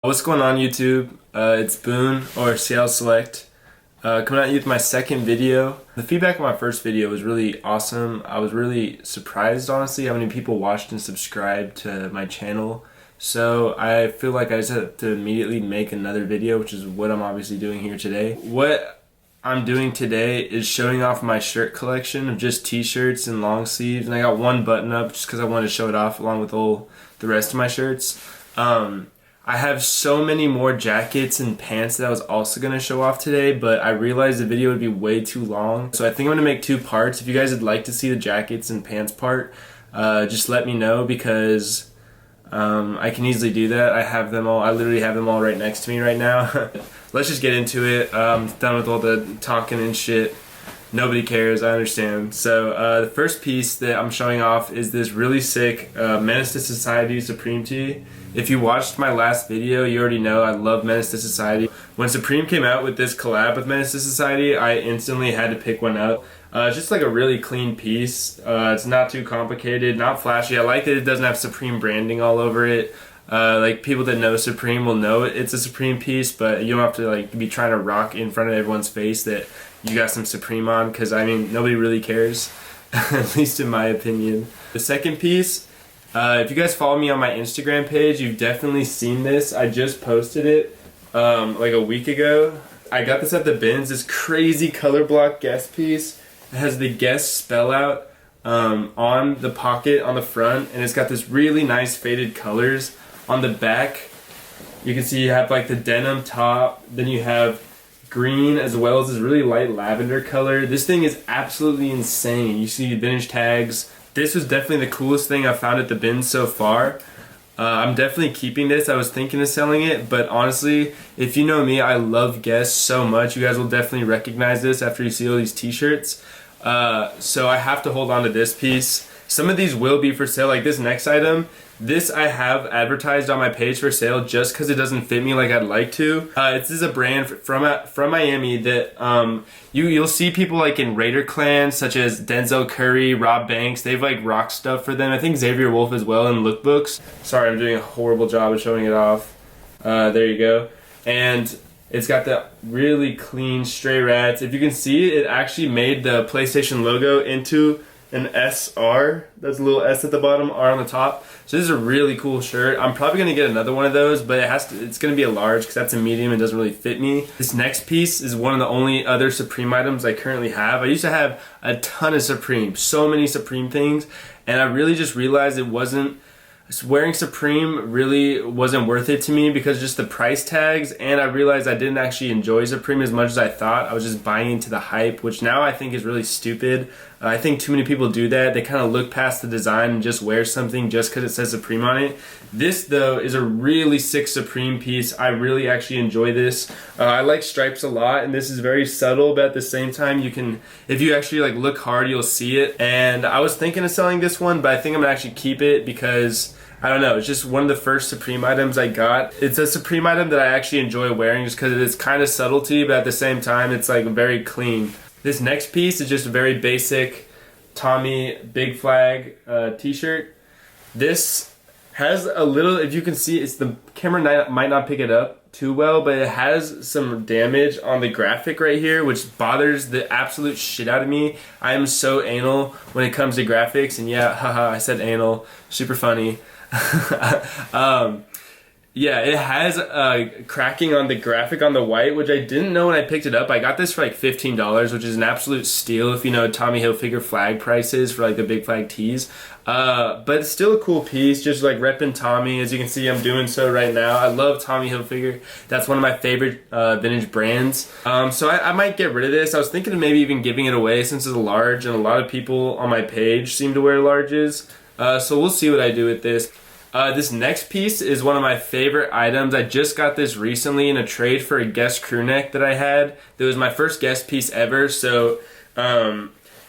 What's going on, YouTube? It's Boone, or Seattle Select, coming at you with my second video. The feedback on my first video was really awesome. I was really surprised, honestly, how many people watched and subscribed to my channel. So I feel like I just have to immediately make another video, which is what I'm obviously doing here today. What I'm doing today is showing off my shirt collection of just t-shirts and long sleeves, and I got one button up just because I wanted to show it off along with all the rest of my shirts. I have so many more jackets and pants that I was also going to show off today, but I realized the video would be way too long. So I think I'm going to make two parts. If you guys would like to see the jackets and pants part, just let me know, because I can easily do that. I have them all. I literally have them all right next to me right now. Let's just get into it. I'm done with all the talking and shit. Nobody cares, I understand. So the first piece that I'm showing off is this really sick Menace to Society Supreme tee. If you watched my last video, you already know I love Menace to Society. When Supreme came out with this collab with Menace to Society, I instantly had to pick one up. It's just like a really clean piece. It's not too complicated, not flashy. I like that it doesn't have Supreme branding all over it. Like, people that know Supreme will know it's a Supreme piece, but you don't have to like be trying to rock in front of everyone's face that you got some Supreme on, because I mean, nobody really cares, at least in my opinion. The second piece, if you guys follow me on my Instagram page, you've definitely seen this. I just posted it like a week ago. I got this at the bins, this crazy color block Guess piece. It has the Guess spell out on the pocket on the front, and it's got this really nice faded colors. On the back, you can see you have like the denim top, then you have green as well as this really light lavender color. This thing is absolutely insane. You see vintage tags. This was definitely the coolest thing I found at the bins so far. I'm definitely keeping this. I was thinking of selling it, but honestly, if you know me, I love Guess so much. You guys will definitely recognize this after you see all these t-shirts. So I have to hold on to this piece. Some of these will be for sale, like this next item. This I have advertised on my page for sale just because it doesn't fit me like I'd like to. This is a brand from Miami that you'll see people like in Raider Clan, such as Denzel Curry, Rob Banks. They've like rock stuff for them. I think Xavier Wolf as well in lookbooks. Sorry, I'm doing a horrible job of showing it off. There you go. And it's got the really clean stray rats. If you can see, it actually made the PlayStation logo into an SR. There's a little S at the bottom, R on the top. So this is a really cool shirt. I'm probably gonna get another one of those, but it's gonna be a large because that's a medium and doesn't really fit me. This next piece is one of the only other Supreme items I currently have. I used to have a ton of Supreme, so many Supreme things, and I really just realized wearing Supreme really wasn't worth it to me because just the price tags, and I realized I didn't actually enjoy Supreme as much as I thought. I was just buying into the hype, which now I think is really stupid. I think too many people do that. They kind of look past the design and just wear something just because it says Supreme on it. This, though, is a really sick Supreme piece. I really actually enjoy this. I like stripes a lot, and this is very subtle, but at the same time, if you actually like look hard, you'll see it. And I was thinking of selling this one, but I think I'm gonna actually keep it because I don't know, it's just one of the first Supreme items I got. It's a Supreme item that I actually enjoy wearing just because it's kind of subtlety, but at the same time, it's like very clean. This next piece is just a very basic Tommy Big Flag t-shirt. This has a little, if you can see, the camera might not pick it up too well, but it has some damage on the graphic right here, which bothers the absolute shit out of me. I am so anal when it comes to graphics, and yeah, haha, I said anal, super funny. Yeah, it has cracking on the graphic on the white, which I didn't know when I picked it up. I got this for like $15, which is an absolute steal if you know Tommy Hilfiger flag prices for like the big flag tees. But it's still a cool piece, just like repping Tommy. As you can see, I'm doing so right now. I love Tommy Hilfiger. That's one of my favorite vintage brands. So I might get rid of this. I was thinking of maybe even giving it away since it's a large, and a lot of people on my page seem to wear larges. So we'll see what I do with this. This next piece is one of my favorite items. I just got this recently in a trade for a Guess crew neck that I had. That was my first Guess piece ever, so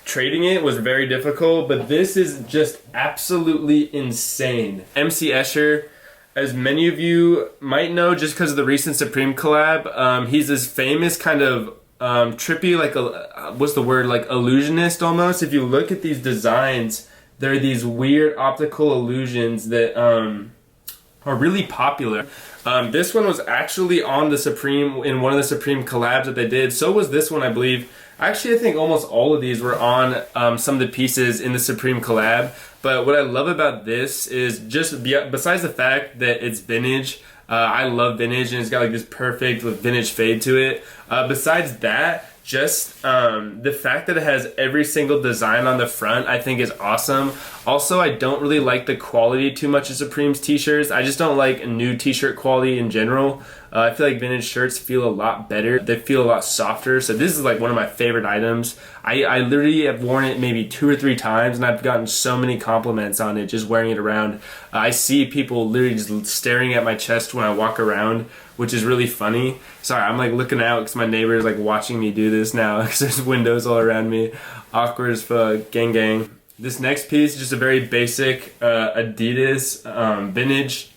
trading it was very difficult, but this is just absolutely insane. MC Escher, as many of you might know just because of the recent Supreme collab, he's this famous kind of trippy, like, what's the word, like illusionist almost. If you look at these designs, there are these weird optical illusions that are really popular. This one was actually on the Supreme, in one of the Supreme collabs that they did. So was this one, I believe. Actually, I think almost all of these were on some of the pieces in the Supreme collab. But what I love about this is just besides the fact that it's vintage, I love vintage and it's got like this perfect vintage fade to it. Besides that, just the fact that it has every single design on the front I think is awesome. Also, I don't really like the quality too much of Supreme's t-shirts. I just don't like new t-shirt quality in general. I feel like vintage shirts feel a lot better. They feel a lot softer. So this is like one of my favorite items. I literally have worn it maybe 2 or 3 times and I've gotten so many compliments on it just wearing it around. I see people literally just staring at my chest when I walk around, which is really funny. Sorry, I'm like looking out because my neighbor is like watching me do this now because there's windows all around me. Awkward as fuck. Gang gang. This next piece is just a very basic Adidas vintage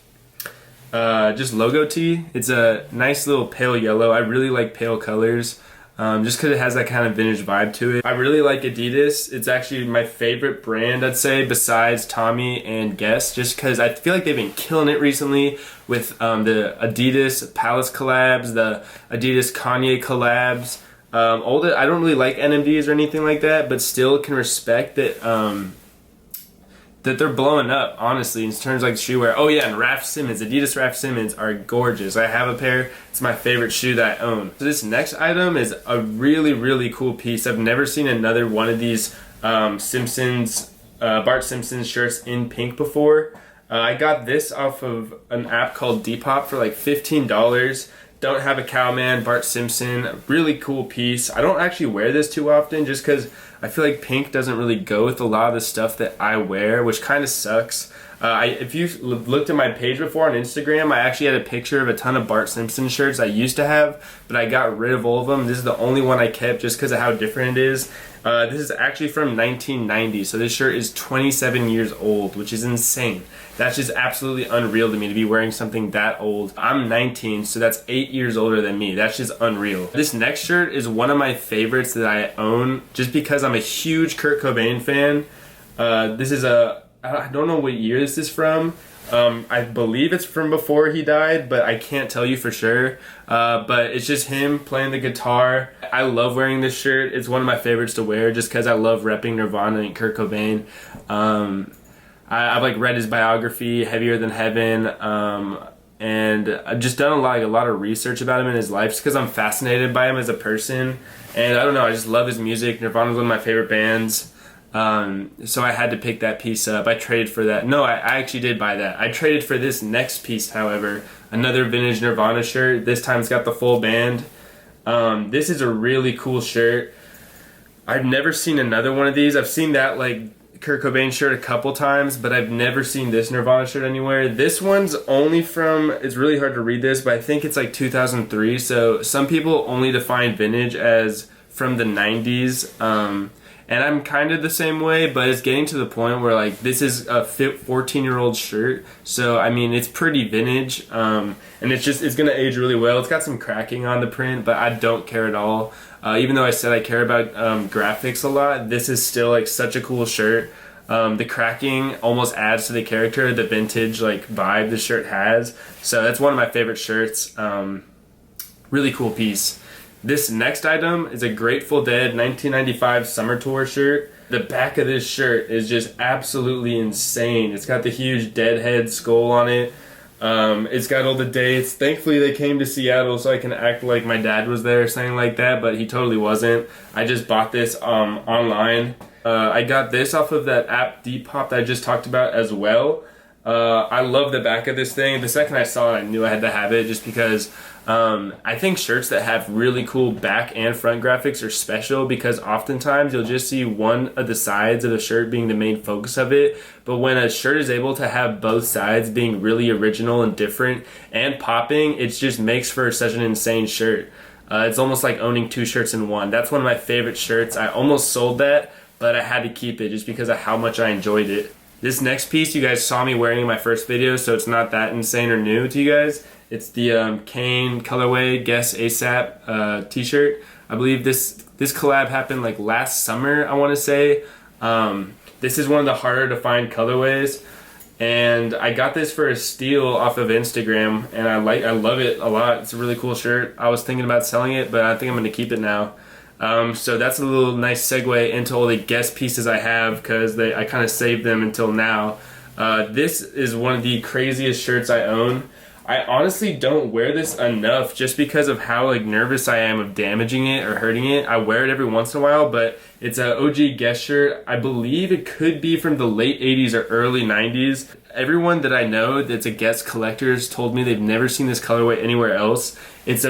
just logo tee. It's a nice little pale yellow. I really like pale colors just because it has that kind of vintage vibe to it. I really like Adidas. It's actually my favorite brand, I'd say, besides Tommy and Guess, just because I feel like they've been killing it recently with the Adidas Palace collabs, the Adidas Kanye collabs. I don't really like NMDs or anything like that, but still can respect that that they're blowing up, honestly, in terms of like shoe wear. Oh yeah, and Raf Simons, Adidas Raf Simons are gorgeous. I have a pair. It's my favorite shoe that I own. So this next item is a really, really cool piece. I've never seen another one of these Simpsons, Bart Simpson shirts in pink before. I got this off of an app called Depop for like $15. Don't have a cowman, Bart Simpson, really cool piece. I don't actually wear this too often just because I feel like pink doesn't really go with a lot of the stuff that I wear, which kind of sucks. If you've looked at my page before on Instagram, I actually had a picture of a ton of Bart Simpson shirts I used to have, but I got rid of all of them. This is the only one I kept just because of how different it is. This is actually from 1990, so this shirt is 27 years old, which is insane. That's just absolutely unreal to me to be wearing something that old. I'm 19, so that's 8 years older than me. That's just unreal. This next shirt is one of my favorites that I own just because I'm a huge Kurt Cobain fan. This is I don't know what year this is from. I believe it's from before he died, but I can't tell you for sure. But it's just him playing the guitar. I love wearing this shirt. It's one of my favorites to wear just because I love repping Nirvana and Kurt Cobain. I've like read his biography, Heavier Than Heaven, and I've just done a lot of research about him in his life just because I'm fascinated by him as a person. And I don't know, I just love his music. Nirvana's one of my favorite bands. So I had to pick that piece up. I traded for that. No, I actually did buy that. I traded for this next piece, however. Another vintage Nirvana shirt. This time it's got the full band. This is a really cool shirt. I've never seen another one of these. I've seen that like Kurt Cobain shirt a couple times, but I've never seen this Nirvana shirt anywhere. This one's only from, it's really hard to read this, but I think it's like 2003. So some people only define vintage as from the 90s. And I'm kind of the same way, but it's getting to the point where like this is a 14-year-old shirt, so I mean it's pretty vintage, and it's gonna age really well. It's got some cracking on the print, but I don't care at all. Even though I said I care about graphics a lot, this is still like such a cool shirt. The cracking almost adds to the character, the vintage like vibe the shirt has. So that's one of my favorite shirts. Really cool piece. This next item is a Grateful Dead 1995 Summer Tour shirt. The back of this shirt is just absolutely insane. It's got the huge Deadhead skull on it. It's got all the dates. Thankfully they came to Seattle so I can act like my dad was there or something like that, but he totally wasn't. I just bought this online. I got this off of that app Depop that I just talked about as well. I love the back of this thing. The second I saw it, I knew I had to have it just because I think shirts that have really cool back and front graphics are special because oftentimes you'll just see one of the sides of the shirt being the main focus of it. But when a shirt is able to have both sides being really original and different and popping, it just makes for such an insane shirt. It's almost like owning 2 shirts in one. That's one of my favorite shirts. I almost sold that, but I had to keep it just because of how much I enjoyed it. This next piece you guys saw me wearing in my first video, so it's not that insane or new to you guys. It's the Kane colorway Guess ASAP t-shirt. I believe this collab happened like last summer, I want to say. This is one of the harder to find colorways. and I got this for a steal off of Instagram, and I love it a lot. It's a really cool shirt. I was thinking about selling it, but I think I'm going to keep it now. So that's a little nice segue into all the guest pieces I have, because I kind of saved them until now. This is one of the craziest shirts I own. I honestly don't wear this enough just because of how like nervous I am of damaging it or hurting it. I wear it every once in a while, but it's an OG guest shirt. I believe it could be from the late 80s or early 90s. Everyone that I know that's a guest collector has told me they've never seen this colorway anywhere else. It's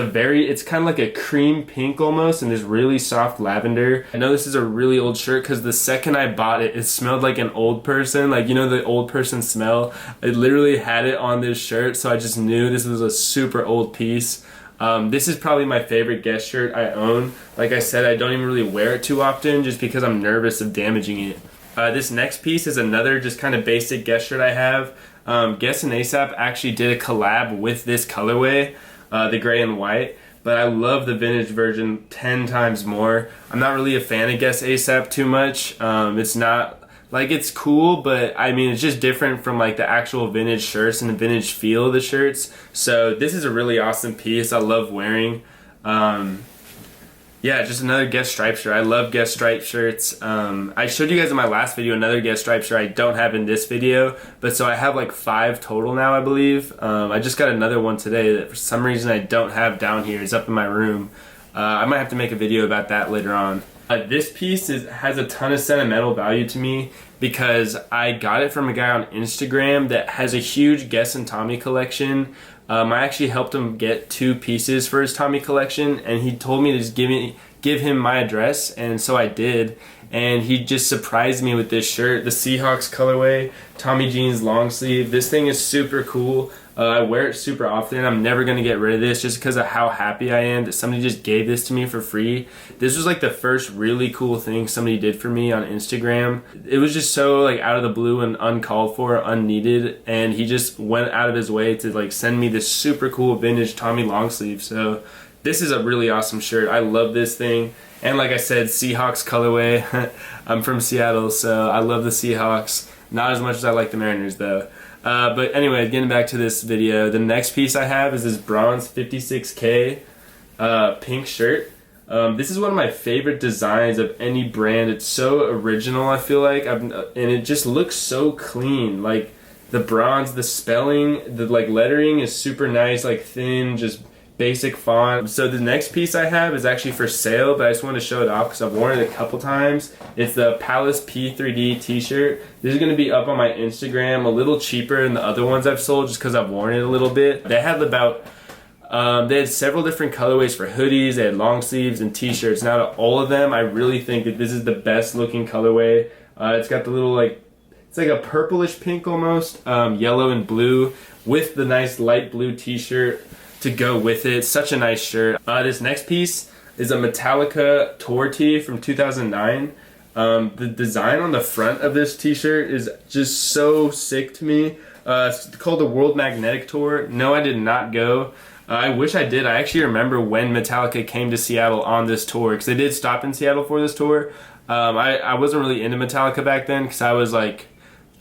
kind of like a cream pink almost, and this really soft lavender. I know this is a really old shirt because the second I bought it, it smelled like an old person. Like, you know, the old person smell. I literally had it on this shirt, so I just knew this was a super old piece. This is probably my favorite guest shirt I own. Like I said, I don't even really wear it too often just because I'm nervous of damaging it. This next piece is another just kind of basic guest shirt I have. Guess and ASAP actually did a collab with this colorway, the gray and white, but I love the vintage version 10 times more. I'm not really a fan of Guess ASAP too much. It's not like, it's cool, but I mean, it's just different from like the actual vintage shirts and the vintage feel of the shirts. So this is a really awesome piece I love wearing. Yeah, just another Guess stripe shirt. I love Guess stripe shirts. I showed you guys in my last video another Guess stripe shirt I don't have in this video, but so I have like 5 total now, I believe. I just got another one today that for some reason I don't have down here. It's up in my room. I might have to make a video about that later on. This piece has a ton of sentimental value to me because I got it from a guy on Instagram that has a huge Guess and Tommy collection. I actually helped him get 2 pieces for his Tommy collection, and he told me to just give him my address, and so I did. And he just surprised me with this shirt, the Seahawks colorway, Tommy jeans long sleeve. This thing is super cool. I wear it super often. I'm never going to get rid of this just because of how happy I am that somebody just gave this to me for free. This was like the first really cool thing somebody did for me on Instagram. It was just so like out of the blue and uncalled for, unneeded, and he just went out of his way to like send me this super cool vintage Tommy long sleeve. So this is a really awesome shirt. I love this thing. And like I said, Seahawks colorway. I'm from Seattle, so I love the Seahawks. Not as much as I like the Mariners though. But anyway, getting back to this video, the next piece I have is this bronze 56K pink shirt. This is one of my favorite designs of any brand. It's so original, I feel like, and it just looks so clean. Like the bronze, the spelling, the like lettering is super nice, like thin, just basic font. So the next piece I have is actually for sale, but I just want to show it off because I've worn it a couple times. It's the Palace P3d T-Shirt. This is going to be up on my Instagram, a little cheaper than the other ones I've sold just because I've worn it a little bit. They had they had several different colorways for hoodies, they had long sleeves and t-shirts. Now out of all of them, I really think that this is the best looking colorway. It's got the little like, it's like a purplish pink almost, yellow and blue with the nice light blue t-shirt to go with it. Such a nice shirt. This next piece is a Metallica tour tee from 2009. The design on the front of this t-shirt is just so sick to me. It's called the World Magnetic Tour. No, I did not go. I wish I did. I actually remember when Metallica came to Seattle on this tour because they did stop in Seattle for this tour. I wasn't really into Metallica back then because I was like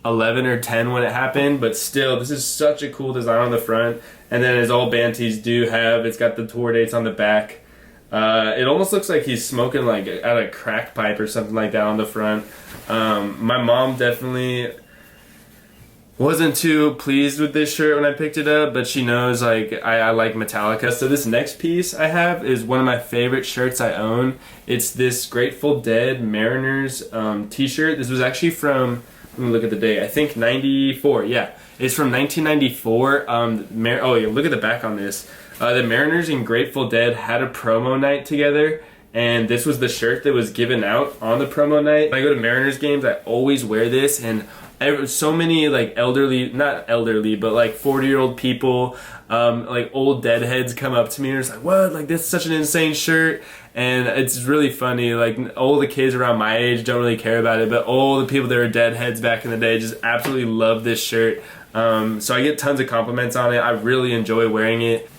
11 or 10 when it happened, but still, this is such a cool design on the front. And then as all band tees do have, it's got the tour dates on the back. It almost looks like he's smoking like out a crack pipe or something like that on the front. My mom definitely wasn't too pleased with this shirt when I picked it up, but she knows like I like Metallica. So this next piece I have is one of my favorite shirts I own. It's this Grateful Dead Mariners t-shirt. This was actually from, let me look at the date, I think 94, yeah. It's from 1994. Oh yeah, look at the back on this. The Mariners and Grateful Dead had a promo night together, and this was the shirt that was given out on the promo night. When I go to Mariners games, I always wear this, and so many like not elderly, but like 40-year-old people, like old deadheads come up to me and it's like, what? Like, this is such an insane shirt. And it's really funny, like all the kids around my age don't really care about it, but all the people that were deadheads back in the day just absolutely love this shirt. So I get tons of compliments on it. I really enjoy wearing it.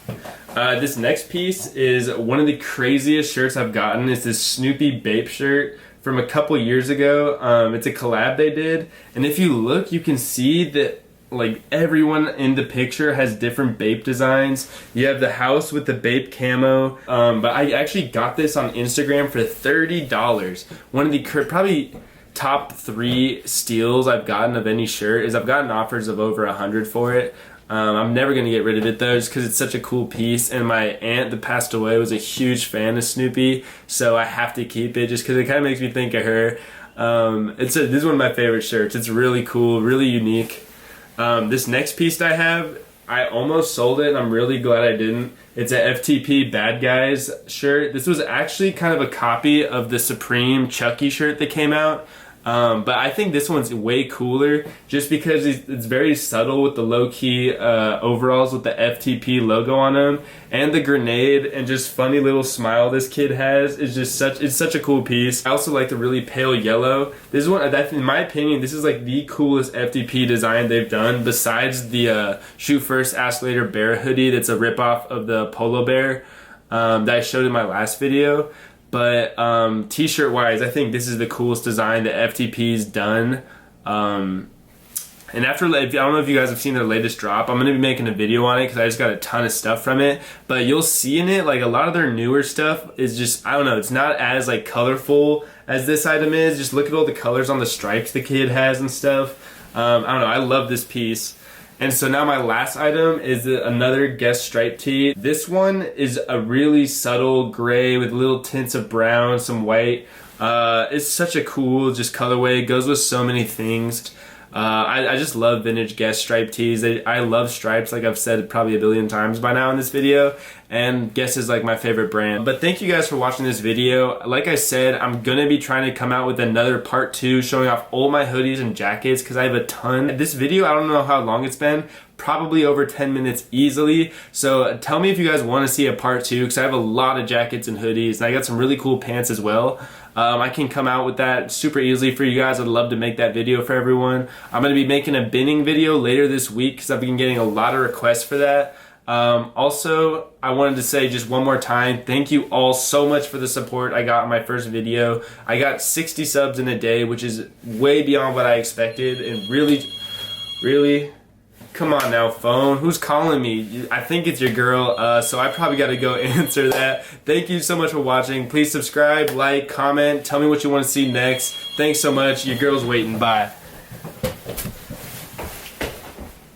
This next piece is one of the craziest shirts I've gotten. It's this Snoopy Bape shirt from a couple years ago. It's a collab they did, and if you look, you can see that like everyone in the picture has different Bape designs. You have the house with the Bape camo, but I actually got this on Instagram for $30. One of the probably top 3 steals I've gotten of any shirt is I've gotten offers of over 100 for it. I'm never going to get rid of it though, just because it's such a cool piece, and my aunt that passed away was a huge fan of Snoopy, so I have to keep it just because it kind of makes me think of her. This is one of my favorite shirts. It's really cool, really unique. This next piece that I have, I almost sold it and I'm really glad I didn't. It's a FTP Bad Guys shirt. This was actually kind of a copy of the Supreme Chucky shirt that came out. But I think this one's way cooler just because it's very subtle with the low-key overalls with the FTP logo on them, and the grenade and just funny little smile this kid has is just it's such a cool piece. I also like the really pale yellow. This is one that, in my opinion, this is like the coolest FTP design they've done besides the Shoot First Ask Later bear hoodie that's a ripoff of the polo bear that I showed in my last video. But t-shirt wise, I think this is the coolest design that FTP's done. And after, I don't know if you guys have seen their latest drop. I'm going to be making a video on it because I just got a ton of stuff from it. But you'll see in it, like a lot of their newer stuff is just, I don't know, it's not as like colorful as this item is. Just look at all the colors on the stripes the kid has and stuff. I don't know, I love this piece. And so now my last item is another Guess stripe tee. This one is a really subtle gray with little tints of brown, some white. It's such a cool just colorway. It goes with so many things. I just love vintage Guess stripe tees. I love stripes, like I've said probably a billion times by now in this video, and Guess is like my favorite brand. But thank you guys for watching this video. Like I said, I'm gonna be trying to come out with another part 2 showing off all my hoodies and jackets because I have a ton. This video, I don't know how long it's been, probably over 10 minutes easily. So tell me if you guys want to see a part 2 because I have a lot of jackets and hoodies, and I got some really cool pants as well. I can come out with that super easily for you guys. I'd love to make that video for everyone. I'm going to be making a binning video later this week because I've been getting a lot of requests for that. Also, I wanted to say just one more time, thank you all so much for the support I got in my first video. I got 60 subs in a day, which is way beyond what I expected, and really, come on now, phone. Who's calling me? I think it's your girl, so I probably got to go answer that. Thank you so much for watching. Please subscribe, like, comment, tell me what you want to see next. Thanks so much. Your girl's waiting. Bye.